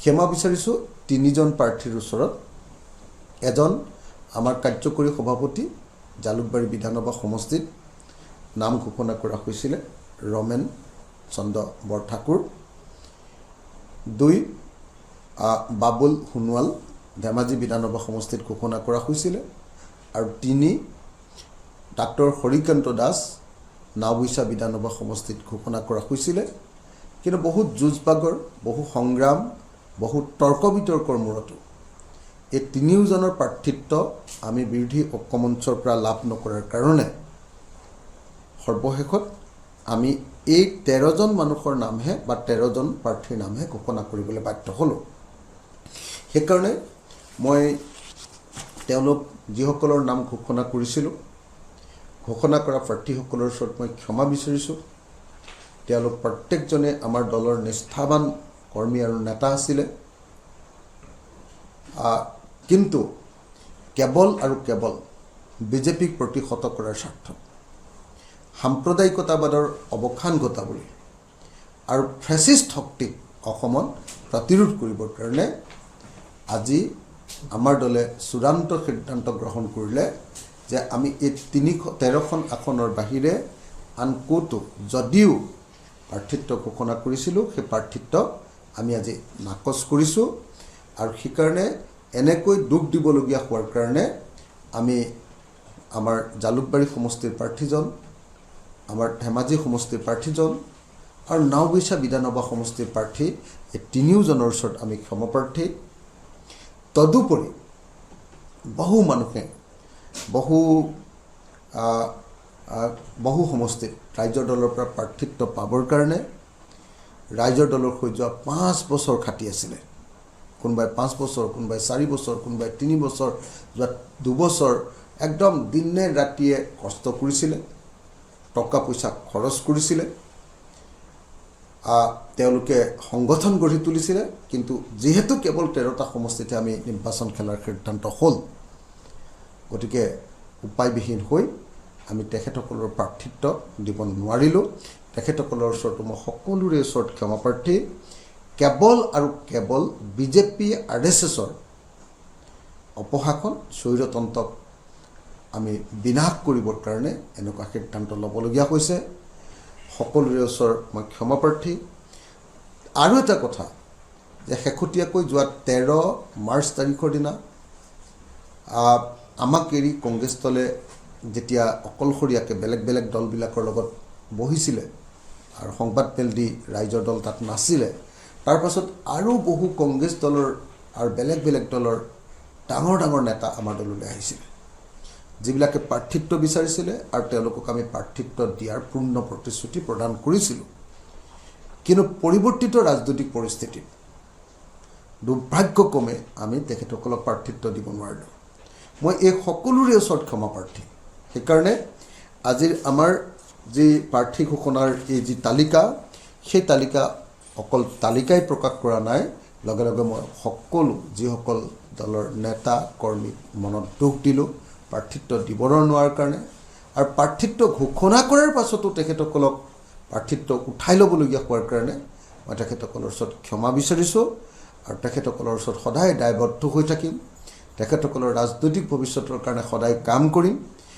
ক্ষমা বিচাৰিছোঁ তিনিজন প্ৰাৰ্থীৰ ওচৰত। এজন আমাৰ কাৰ্যকৰী সভাপতি জালুকবাৰী বিধানসভা সমষ্টিত নাম ঘোষণা কৰা হৈছিলে ৰমেন চন্দ্ৰ বৰঠাকুৰ। 2 বাবুল সোণোৱাল ধেমাজি বিধানসভা সমষ্টিত ঘোষণা কৰা হৈছিলে। আৰু 3 ডাক্তৰ হৰিকান্ত দাস নাওবৈচা বিধানসভা সমষ্টিত ঘোষণা কৰা হৈছিলে। কিন্তু বহুত যুঁজ বাগৰ, বহু সংগ্ৰাম, বহু তৰ্ক বিতৰ্কৰ মূৰতো এই 3জনৰ প্ৰাৰ্থিত্ব আমি বিৰোধী ঐক্যমঞ্চৰ পৰা লাভ নকৰাৰ কাৰণে সৰ্বশেষত আমি এই 13জন মানুহৰ নামহে বা 13জন প্ৰাৰ্থীৰ নামহে ঘোষণা কৰিবলৈ বাধ্য হ'লোঁ। সেইকাৰণে মই তেওঁলোক যিসকলৰ নাম ঘোষণা কৰিছিলোঁ, ঘোষণা কৰা প্ৰাৰ্থীসকলৰ ওচৰত মই ক্ষমা বিচাৰিছোঁ। তেওঁলোক প্ৰত্যেকজনে আমাৰ দলৰ নিষ্ঠাৱান কৰ্মী আৰু নেতা আছিলে। কিন্তু কেৱল আৰু কেৱল বিজেপিক প্ৰতিহত কৰাৰ স্বাৰ্থত, সাম্প্ৰদায়িকতাবাদৰ অৱসান ঘটাবলৈ আৰু ফেচিষ্ট শক্তিক অসমত প্ৰতিৰোধ কৰিবৰ কাৰণে আজি আমাৰ দলে চূড়ান্ত সিদ্ধান্ত গ্ৰহণ কৰিলে যে আমি এই 13খন আসনৰ বাহিৰে আন ক'তো যদিও প্ৰাৰ্থিত্ব ঘোষণা কৰিছিলোঁ, সেই প্ৰাৰ্থিত্ব আমি আজি নাকচ কৰিছোঁ। আৰু সেইকাৰণে এনেকৈ দুখ দিবলগীয়া হোৱাৰ কাৰণে আমি আমাৰ জালুকবাৰী সমষ্টিৰ প্ৰাৰ্থীজন, আমাৰ ধেমাজি সমষ্টিৰ প্ৰাৰ্থীজন আৰু নাওবৈচা বিধানসভা সমষ্টিৰ প্ৰাৰ্থী এই 3জনৰ ওচৰত আমি ক্ষমাপ্ৰাৰ্থী। তদুপৰি বহু মানুহে বহু সমষ্টিত ৰাইজৰ দলৰ পৰা প্ৰাৰ্থিত্ব পাবৰ কাৰণে ৰাইজৰ দলৰ হৈ যোৱা 5 বছৰ খাটি আছিলে। কোনোবাই 5 বছৰ, কোনোবাই 4 বছৰ, কোনোবাই 3 বছৰ, যোৱা 2 বছৰ একদম দিনে ৰাতিয়ে কষ্ট কৰিছিলে, টকা পইচা খৰচ কৰিছিলে, তেওঁলোকে সংগঠন গঢ়ি তুলিছিলে। কিন্তু যিহেতু কেৱল 13টা সমষ্টিতে আমি নিৰ্বাচন খেলাৰ সিদ্ধান্ত হ'ল, গতিকে উপায়বিহীন হৈ আমি তেখেতসকলৰ প্ৰাৰ্থিত্ব দিব নোৱাৰিলোঁ। তেখেতসকলৰ ওচৰতো মই সকলোৰে ওচৰত ক্ষমাপ্ৰাৰ্থী। কেৱল আৰু কেৱল বিজেপি RSSৰ অপশাসন স্বৈৰতন্ত্ৰক আমি বিনাশ কৰিবৰ কাৰণে এনেকুৱা সিদ্ধান্ত ল'বলগীয়া হৈছে। সকলোৰে ওচৰত মই ক্ষমাপ্ৰাৰ্থী। আৰু এটা কথা যে শেহতীয়াকৈ যোৱা 13 মাৰ্চ তাৰিখৰ দিনা আমাক এৰি কংগ্ৰেছ দলে যেতিয়া অকলশৰীয়াকৈ বেলেগ বেলেগ দলবিলাকৰ লগত বহিছিলে আৰু সংবাদ মেল দি ৰাইজৰ দল তাত নাছিলে, তাৰ পাছত আৰু বহু কংগ্ৰেছ দলৰ আৰু বেলেগ বেলেগ দলৰ ডাঙৰ ডাঙৰ নেতা আমাৰ দললৈ আহিছিলে, যিবিলাকে প্ৰাৰ্থিত্ব বিচাৰিছিলে আৰু তেওঁলোকক আমি প্ৰাৰ্থিত্ব দিয়াৰ পূৰ্ণ প্ৰতিশ্ৰুতি প্ৰদান কৰিছিলোঁ। কিন্তু পৰিৱৰ্তিত ৰাজনৈতিক পৰিস্থিতিত দুৰ্ভাগ্যক্ৰমে আমি তেখেতসকলক প্ৰাৰ্থিত্ব দিব নোৱাৰিলোঁ। মই এই সকলোৰে ওচৰত ক্ষমাপ্ৰাৰ্থী। সেইকাৰণে আজিৰ আমাৰ যি প্ৰাৰ্থী ঘোষণাৰ এই যি তালিকা, সেই তালিকা অকল তালিকাই প্ৰকাশ কৰা নাই, লগে লগে মই সকলো যিসকল দলৰ নেতা কৰ্মীক মনত দুখ দিলোঁ প্ৰাৰ্থিত্ব দিবৰ নোৱাৰাৰ কাৰণে। আৰু প্ৰাৰ্থিত্ব ঘোষণা কৰাৰ পাছতো তেখেতসকলক প্ৰাৰ্থিত্ব উঠাই ল'বলগীয়া হোৱাৰ কাৰণে মই তেখেতসকলৰ ওচৰত ক্ষমা বিচাৰিছোঁ। আৰু তেখেতসকলৰ ওচৰত সদায় দায়বদ্ধ হৈ থাকিম। তেখেতসকলৰ ৰাজনৈতিক ভৱিষ্যতৰ কাৰণে সদায় কাম কৰিম।